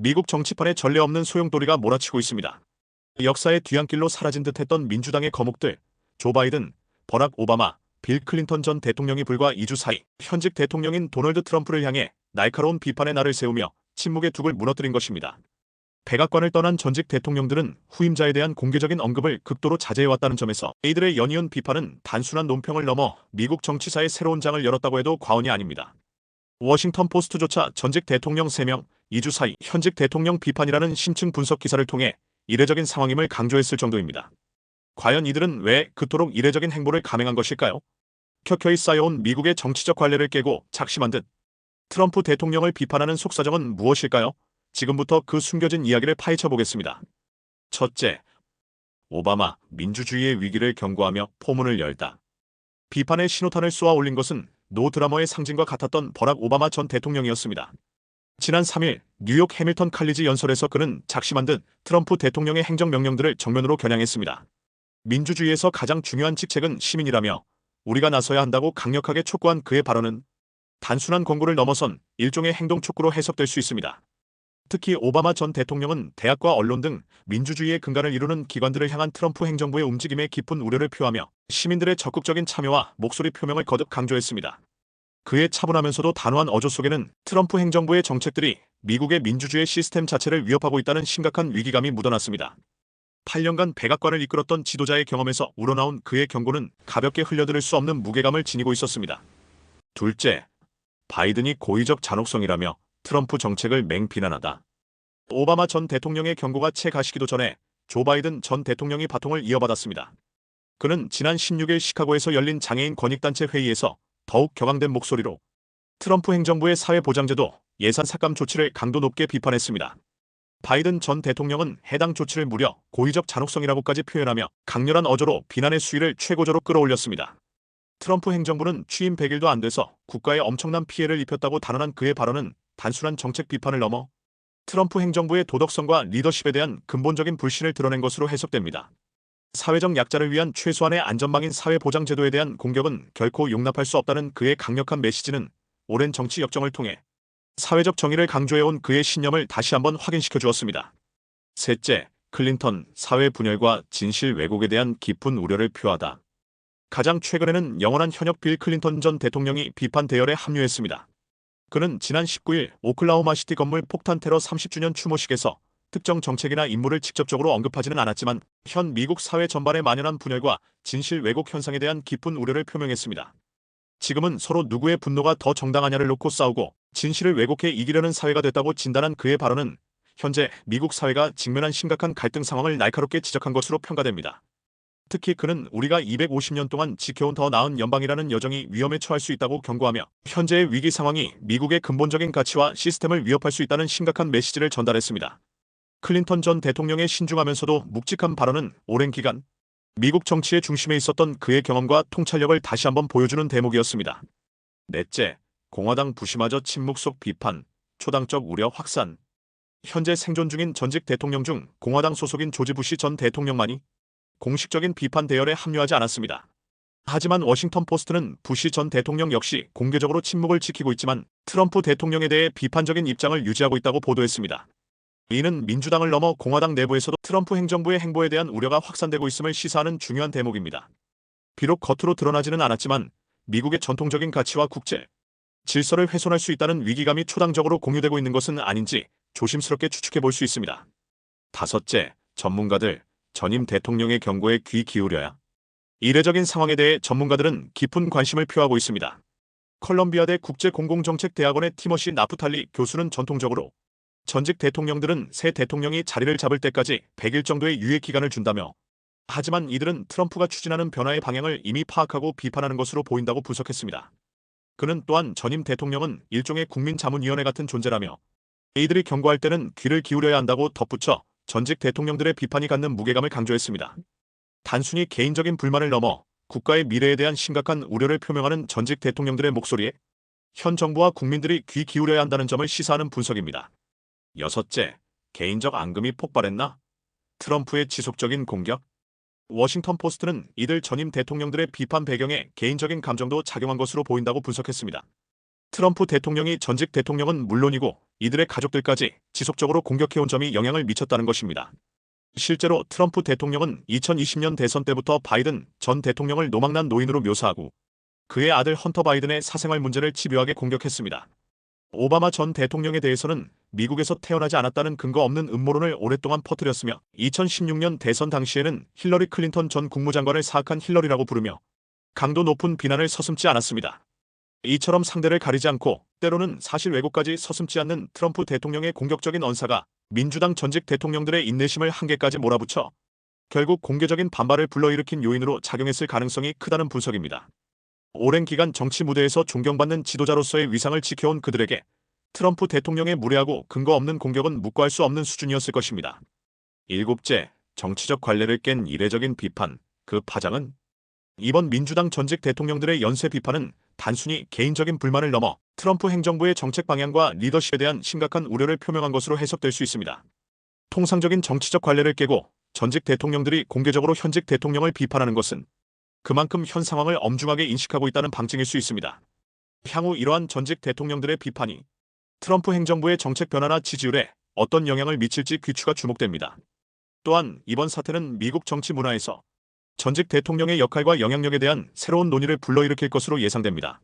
미국 정치판에 전례 없는 소용돌이가 몰아치고 있습니다. 역사의 뒤안길로 사라진 듯했던 민주당의 거목들, 조 바이든, 버락 오바마, 빌 클린턴 전 대통령이 불과 2주 사이 현직 대통령인 도널드 트럼프를 향해 날카로운 비판의 날을 세우며 침묵의 둑을 무너뜨린 것입니다. 백악관을 떠난 전직 대통령들은 후임자에 대한 공개적인 언급을 극도로 자제해왔다는 점에서 이들의 연이은 비판은 단순한 논평을 넘어 미국 정치사의 새로운 장을 열었다고 해도 과언이 아닙니다. 워싱턴 포스트조차 전직 대통령 3명, 2주 사이 현직 대통령 비판이라는 심층 분석 기사를 통해 이례적인 상황임을 강조했을 정도입니다. 과연 이들은 왜 그토록 이례적인 행보를 감행한 것일까요? 켜켜이 쌓여온 미국의 정치적 관례를 깨고 작심한 듯 트럼프 대통령을 비판하는 속사정은 무엇일까요? 지금부터 그 숨겨진 이야기를 파헤쳐 보겠습니다. 첫째, 오바마, 민주주의의 위기를 경고하며 포문을 열다. 비판의 신호탄을 쏘아 올린 것은 노 드라머의 상징과 같았던 버락 오바마 전 대통령이었습니다. 지난 3일 뉴욕 해밀턴 칼리지 연설에서 그는 작심한 듯 트럼프 대통령의 행정명령들을 정면으로 겨냥했습니다. 민주주의에서 가장 중요한 직책은 시민이라며 우리가 나서야 한다고 강력하게 촉구한 그의 발언은 단순한 권고를 넘어선 일종의 행동 촉구로 해석될 수 있습니다. 특히 오바마 전 대통령은 대학과 언론 등 민주주의의 근간을 이루는 기관들을 향한 트럼프 행정부의 움직임에 깊은 우려를 표하며 시민들의 적극적인 참여와 목소리 표명을 거듭 강조했습니다. 그의 차분하면서도 단호한 어조 속에는 트럼프 행정부의 정책들이 미국의 민주주의 시스템 자체를 위협하고 있다는 심각한 위기감이 묻어났습니다. 8년간 백악관을 이끌었던 지도자의 경험에서 우러나온 그의 경고는 가볍게 흘려들을 수 없는 무게감을 지니고 있었습니다. 둘째, 바이든이 고의적 잔혹성이라며 트럼프 정책을 맹비난하다. 오바마 전 대통령의 경고가 채 가시기도 전에 조 바이든 전 대통령이 바통을 이어받았습니다. 그는 지난 16일 시카고에서 열린 장애인 권익단체 회의에서 더욱 격앙된 목소리로 트럼프 행정부의 사회보장제도 예산 삭감 조치를 강도 높게 비판했습니다. 바이든 전 대통령은 해당 조치를 무려 고의적 잔혹성이라고까지 표현하며 강렬한 어조로 비난의 수위를 최고조로 끌어올렸습니다. 트럼프 행정부는 취임 100일도 안 돼서 국가에 엄청난 피해를 입혔다고 단언한 그의 발언은 단순한 정책 비판을 넘어 트럼프 행정부의 도덕성과 리더십에 대한 근본적인 불신을 드러낸 것으로 해석됩니다. 사회적 약자를 위한 최소한의 안전망인 사회보장제도에 대한 공격은 결코 용납할 수 없다는 그의 강력한 메시지는 오랜 정치 역정을 통해 사회적 정의를 강조해온 그의 신념을 다시 한번 확인시켜 주었습니다. 셋째, 클린턴 사회 분열과 진실 왜곡에 대한 깊은 우려를 표하다. 가장 최근에는 영원한 현역 빌 클린턴 전 대통령이 비판 대열에 합류했습니다. 그는 지난 19일 오클라호마시티 건물 폭탄 테러 30주년 추모식에서 특정 정책이나 인물을 직접적으로 언급하지는 않았지만 현 미국 사회 전반에 만연한 분열과 진실 왜곡 현상에 대한 깊은 우려를 표명했습니다. 지금은 서로 누구의 분노가 더 정당하냐를 놓고 싸우고 진실을 왜곡해 이기려는 사회가 됐다고 진단한 그의 발언은 현재 미국 사회가 직면한 심각한 갈등 상황을 날카롭게 지적한 것으로 평가됩니다. 특히 그는 우리가 250년 동안 지켜온 더 나은 연방이라는 여정이 위험에 처할 수 있다고 경고하며 현재의 위기 상황이 미국의 근본적인 가치와 시스템을 위협할 수 있다는 심각한 메시지를 전달했습니다. 클린턴 전 대통령의 신중하면서도 묵직한 발언은 오랜 기간 미국 정치의 중심에 있었던 그의 경험과 통찰력을 다시 한번 보여주는 대목이었습니다. 넷째, 공화당 부시마저 침묵 속 비판, 초당적 우려 확산. 현재 생존 중인 전직 대통령 중 공화당 소속인 조지 부시 전 대통령만이 공식적인 비판 대열에 합류하지 않았습니다. 하지만 워싱턴 포스트는 부시 전 대통령 역시 공개적으로 침묵을 지키고 있지만 트럼프 대통령에 대해 비판적인 입장을 유지하고 있다고 보도했습니다. 이는 민주당을 넘어 공화당 내부에서도 트럼프 행정부의 행보에 대한 우려가 확산되고 있음을 시사하는 중요한 대목입니다. 비록 겉으로 드러나지는 않았지만 미국의 전통적인 가치와 국제 질서를 훼손할 수 있다는 위기감이 초당적으로 공유되고 있는 것은 아닌지 조심스럽게 추측해 볼 수 있습니다. 다섯째, 전문가들, 전임 대통령의 경고에 귀 기울여야. 이례적인 상황에 대해 전문가들은 깊은 관심을 표하고 있습니다. 컬럼비아대 국제공공정책대학원의 티머시 나프탈리 교수는 전통적으로 전직 대통령들은 새 대통령이 자리를 잡을 때까지 100일 정도의 유예 기간을 준다며 하지만 이들은 트럼프가 추진하는 변화의 방향을 이미 파악하고 비판하는 것으로 보인다고 분석했습니다. 그는 또한 전임 대통령은 일종의 국민자문위원회 같은 존재라며 이들이 경고할 때는 귀를 기울여야 한다고 덧붙여 전직 대통령들의 비판이 갖는 무게감을 강조했습니다. 단순히 개인적인 불만을 넘어 국가의 미래에 대한 심각한 우려를 표명하는 전직 대통령들의 목소리에 현 정부와 국민들이 귀 기울여야 한다는 점을 시사하는 분석입니다. 여섯째, 개인적 앙금이 폭발했나? 트럼프의 지속적인 공격? 워싱턴 포스트는 이들 전임 대통령들의 비판 배경에 개인적인 감정도 작용한 것으로 보인다고 분석했습니다. 트럼프 대통령이 전직 대통령은 물론이고 이들의 가족들까지 지속적으로 공격해온 점이 영향을 미쳤다는 것입니다. 실제로 트럼프 대통령은 2020년 대선 때부터 바이든 전 대통령을 노망난 노인으로 묘사하고 그의 아들 헌터 바이든의 사생활 문제를 집요하게 공격했습니다. 오바마 전 대통령에 대해서는 미국에서 태어나지 않았다는 근거 없는 음모론을 오랫동안 퍼뜨렸으며 2016년 대선 당시에는 힐러리 클린턴 전 국무장관을 사악한 힐러리라고 부르며 강도 높은 비난을 서슴지 않았습니다. 이처럼 상대를 가리지 않고 때로는 사실 왜곡까지 서슴지 않는 트럼프 대통령의 공격적인 언사가 민주당 전직 대통령들의 인내심을 한계까지 몰아붙여 결국 공개적인 반발을 불러일으킨 요인으로 작용했을 가능성이 크다는 분석입니다. 오랜 기간 정치 무대에서 존경받는 지도자로서의 위상을 지켜온 그들에게 트럼프 대통령의 무례하고 근거 없는 공격은 묵과할 수 없는 수준이었을 것입니다. 일곱째, 정치적 관례를 깬 이례적인 비판. 그 파장은 이번 민주당 전직 대통령들의 연쇄 비판은 단순히 개인적인 불만을 넘어 트럼프 행정부의 정책 방향과 리더십에 대한 심각한 우려를 표명한 것으로 해석될 수 있습니다. 통상적인 정치적 관례를 깨고 전직 대통령들이 공개적으로 현직 대통령을 비판하는 것은 그만큼 현 상황을 엄중하게 인식하고 있다는 방증일 수 있습니다. 향후 이러한 전직 대통령들의 비판이 트럼프 행정부의 정책 변화나 지지율에 어떤 영향을 미칠지 귀추가 주목됩니다. 또한 이번 사태는 미국 정치 문화에서 전직 대통령의 역할과 영향력에 대한 새로운 논의를 불러일으킬 것으로 예상됩니다.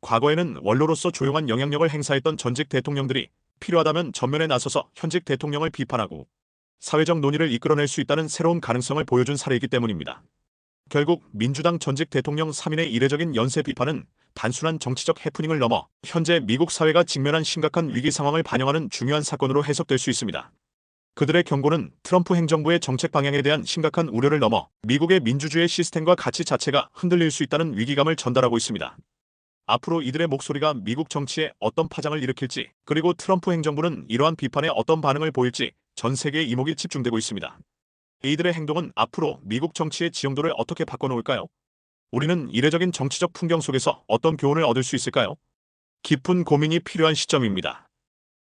과거에는 원로로서 조용한 영향력을 행사했던 전직 대통령들이 필요하다면 전면에 나서서 현직 대통령을 비판하고 사회적 논의를 이끌어낼 수 있다는 새로운 가능성을 보여준 사례이기 때문입니다. 결국 민주당 전직 대통령 3인의 이례적인 연쇄 비판은 단순한 정치적 해프닝을 넘어 현재 미국 사회가 직면한 심각한 위기 상황을 반영하는 중요한 사건으로 해석될 수 있습니다. 그들의 경고는 트럼프 행정부의 정책 방향에 대한 심각한 우려를 넘어 미국의 민주주의 시스템과 가치 자체가 흔들릴 수 있다는 위기감을 전달하고 있습니다. 앞으로 이들의 목소리가 미국 정치에 어떤 파장을 일으킬지, 그리고 트럼프 행정부는 이러한 비판에 어떤 반응을 보일지 전 세계의 이목이 집중되고 있습니다. 이들의 행동은 앞으로 미국 정치의 지형도를 어떻게 바꿔놓을까요? 우리는 이례적인 정치적 풍경 속에서 어떤 교훈을 얻을 수 있을까요? 깊은 고민이 필요한 시점입니다.